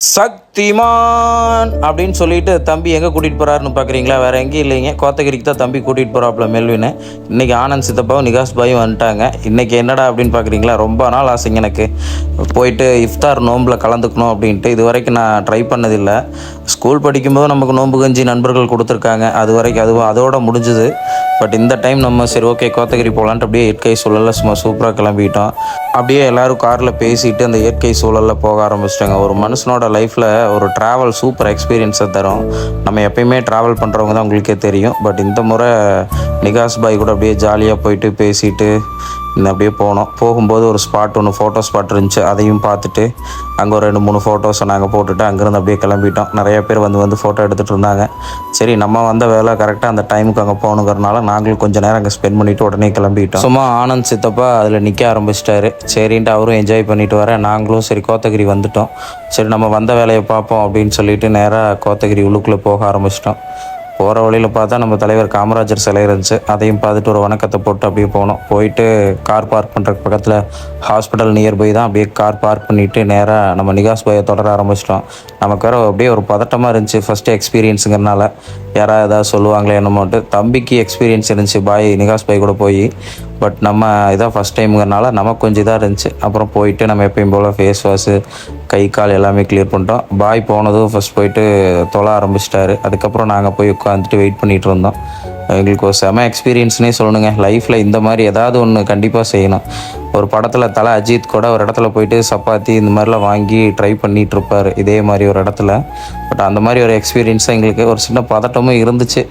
சக்திமான் அப்படின்னு சொல்லிட்டு தம்பி எங்கே கூட்டிகிட்டு போகிறாருன்னு பார்க்குறீங்களா? வேறு எங்கேயும் இல்லைங்க, கோத்தகிரிக்கு தான் தம்பி கூட்டிகிட்டு போகிறாப்புல மெல்வின்னு. இன்றைக்கி ஆனந்த் சித்தப்பாவும் நிகாஸ் பாயும் வந்துட்டாங்க. இன்றைக்கி என்னடா அப்படின்னு பார்க்குறீங்களா, ரொம்ப நாள் ஆசைங்க எனக்கு போயிட்டு இஃப்தார் நோம்பில் கலந்துக்கணும் அப்படின்ட்டு. இது வரைக்கும் நான் ட்ரை பண்ணதில்லை. ஸ்கூல் படிக்கும்போது நமக்கு நோம்பு கஞ்சி நண்பர்கள் கொடுத்துருக்காங்க, அது வரைக்கும் அதோட முடிஞ்சுது. பட் இந்த டைம் நம்ம சரி ஓகே கோத்தகிரி போகலான்ட்டு அப்படியே இயற்கை சூழலில் சும்மா சூப்பராக கிளம்பிட்டோம். அப்படியே எல்லோரும் காரில் பேசிட்டு அந்த இயற்கை சூழலில் போக ஆரம்பிச்சிட்டாங்க. ஒரு மனுஷனோட லைஃப்பில் ஒரு ட்ராவல் சூப்பர் எக்ஸ்பீரியன்ஸை தரும். நம்ம எப்பயுமே ட்ராவல் பண்ணுறவங்க தான் உங்களுக்கே தெரியும். பட் இந்த முறை நிகாஸ் பாய் கூட அப்படியே ஜாலியாக போயிட்டு பேசிட்டு அப்படியே போனோம். போகும்போது ஒரு ஸ்பாட் ஒன்று ஃபோட்டோ ஸ்பாட் இருந்துச்சு, அதையும் பார்த்துட்டு அங்கே ஒரு 2-3 ஃபோட்டோஸை நாங்கள் போட்டுட்டு அங்கேருந்து அப்படியே கிளம்பிட்டோம். நிறைய பேர் வந்து ஃபோட்டோ எடுத்துகிட்டு இருந்தாங்க. சரி நம்ம வந்த வேலை கரெக்டாக அந்த டைமுக்கு அங்கே போகணுங்கிறனால நாங்களும் கொஞ்சம் நேரம் அங்கே ஸ்பெண்ட் பண்ணிவிட்டு உடனே கிளம்பிட்டோம். சும்மா ஆனந்த் சித்தப்பா அதில் நிற்க ஆரம்பிச்சிட்டாரு. சரின்ட்டு அவரும் என்ஜாய் பண்ணிவிட்டு வர நாங்களும் சரி கோத்தகிரி வந்துட்டோம். சரி நம்ம வந்த வேலையை பார்ப்போம் அப்படின்னு சொல்லிட்டு நேராக கோத்தகிரி உள்ளுக்குள்ளே போக ஆரம்பிச்சிட்டோம். போகிற வழியில் பார்த்தா நம்ம தலைவர் காமராஜர் சிலை இருந்துச்சு, அதையும் பார்த்துட்டு ஒரு வணக்கத்தை போட்டு அப்படியே போனோம். போயிட்டு கார் பார்க் பண்ணுற பக்கத்தில் ஹாஸ்பிட்டல் நியர்பை தான், அப்படியே கார் பார்க் பண்ணிவிட்டு நேராக நம்ம நிகாஸ் பாயை தொடர ஆரம்பிச்சிட்டோம். நமக்கு வேறு அப்படியே ஒரு பதட்டமாக இருந்துச்சு, ஃபஸ்ட்டு எக்ஸ்பீரியன்ஸுங்கிறனால யாராவது ஏதாவது சொல்லுவாங்களே என்னமோட்டு. தம்பிக்கு எக்ஸ்பீரியன்ஸ் இருந்துச்சு நிகாஸ் பாய் கூட போய். பட் நம்ம இதான் ஃபஸ்ட் டைமுங்கிறனால நமக்கு கொஞ்சம் இதாக இருந்துச்சு. அப்புறம் போயிட்டு நம்ம எப்பயும் போல் ஃபேஸ் வாஷு கை கால் எல்லாமே கிளியர் பண்ணிட்டோம். பாய் போனதும் ஃபஸ்ட் போயிட்டு தொலை ஆரம்பிச்சிட்டாரு. அதுக்கப்புறம் நாங்கள் போய் உட்காந்துட்டு வெயிட் பண்ணிகிட்டு இருந்தோம். எங்களுக்கு ஒரு செம எக்ஸ்பீரியன்ஸ்னே சொல்லணுங்க. லைஃப்பில் இந்த மாதிரி ஏதாவது ஒன்று கண்டிப்பாக செய்யணும். ஒரு படத்தில் தலை அஜித் கூட ஒரு இடத்துல போயிட்டு சப்பாத்தி இந்த மாதிரிலாம் வாங்கி ட்ரை பண்ணிகிட்டு இருப்பார் இதே மாதிரி ஒரு இடத்துல. பட் அந்த மாதிரி ஒரு எக்ஸ்பீரியன்ஸாக எங்களுக்கு ஒரு சின்ன பதட்டமும் இருந்துச்சு.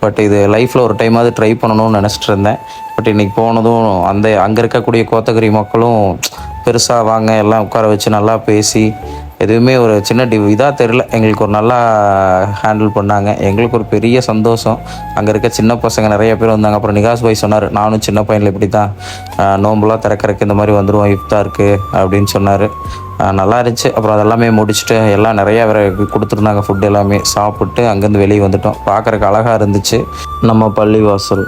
பட் இது லைஃப்பில் ஒரு டைமாவது ட்ரை பண்ணணும்னு நினச்சிட்டு இருந்தேன். பட் இன்றைக்கி போனதும் அங்கே இருக்கக்கூடிய கோத்தகிரி மக்களும் பெருசாக வாங்க எல்லாம் உட்கார வச்சு நல்லா பேசி எதுவுமே ஒரு சின்ன இதாக தெரில, எங்களுக்கு ஒரு நல்லா ஹேண்டில் பண்ணாங்க. எங்களுக்கு ஒரு பெரிய சந்தோஷம். அங்கே இருக்க சின்ன பசங்க நிறைய பேர் வந்தாங்க. அப்புறம் நிகாஸ் பாய் சொன்னார், நானும் சின்ன பையனில் இப்படி தான் நோம்புலாம் திறக்கிறதுக்கு இந்த மாதிரி வந்துடுவோம் இஃப்தாருக்கு அப்படின்னு சொன்னார். நல்லா இருந்துச்சு. அப்புறம் அதெல்லாமே முடிச்சுட்டு எல்லாம் நிறையா வேறு கொடுத்துருந்தாங்க ஃபுட் எல்லாமே சாப்பிட்டு அங்கேருந்து வெளியே வந்துட்டோம். பார்க்குறக்கு அழகாக இருந்துச்சு நம்ம பள்ளிவாசல்.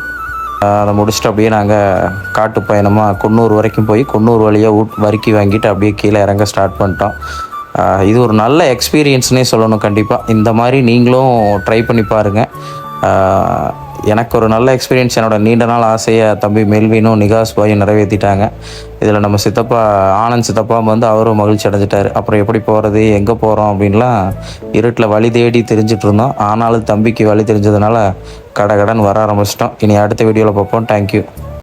அதை முடிச்சுட்டு அப்படியே நாங்கள் காட்டு பயணமாக குன்னூர் வரைக்கும் போய் குன்னூர் வழியாக வறுக்கி வாங்கிட்டு அப்படியே கீழே இறங்க ஸ்டார்ட் பண்ணிட்டோம். இது ஒரு நல்ல எக்ஸ்பீரியன்ஸ்னே சொல்லணும். கண்டிப்பாக இந்த மாதிரி நீங்களும் ட்ரை பண்ணி பாருங்கள். எனக்கு ஒரு நல்ல எக்ஸ்பீரியன்ஸ். என்னோடய நீண்ட நாள் ஆசையை தம்பி மெல்வினும் நிகாஸ் பாயும் நிறைவேற்றிட்டாங்க. இதில் நம்ம சித்தப்பா ஆனந்த் சித்தப்பா அவரும் மகிழ்ச்சி அடைஞ்சிட்டார். அப்புறம் எப்படி போகிறது எங்கே போகிறோம் அப்படின்லாம் இருட்டில் வழி தேடி தெரிஞ்சிட்டு இருந்தோம். ஆனாலும் தம்பிக்கு வழி தெரிஞ்சதுனால கடன் வர ஆரம்பிச்சிட்டோம். இனி அடுத்த வீடியோவில் பார்ப்போம். தேங்க்யூ.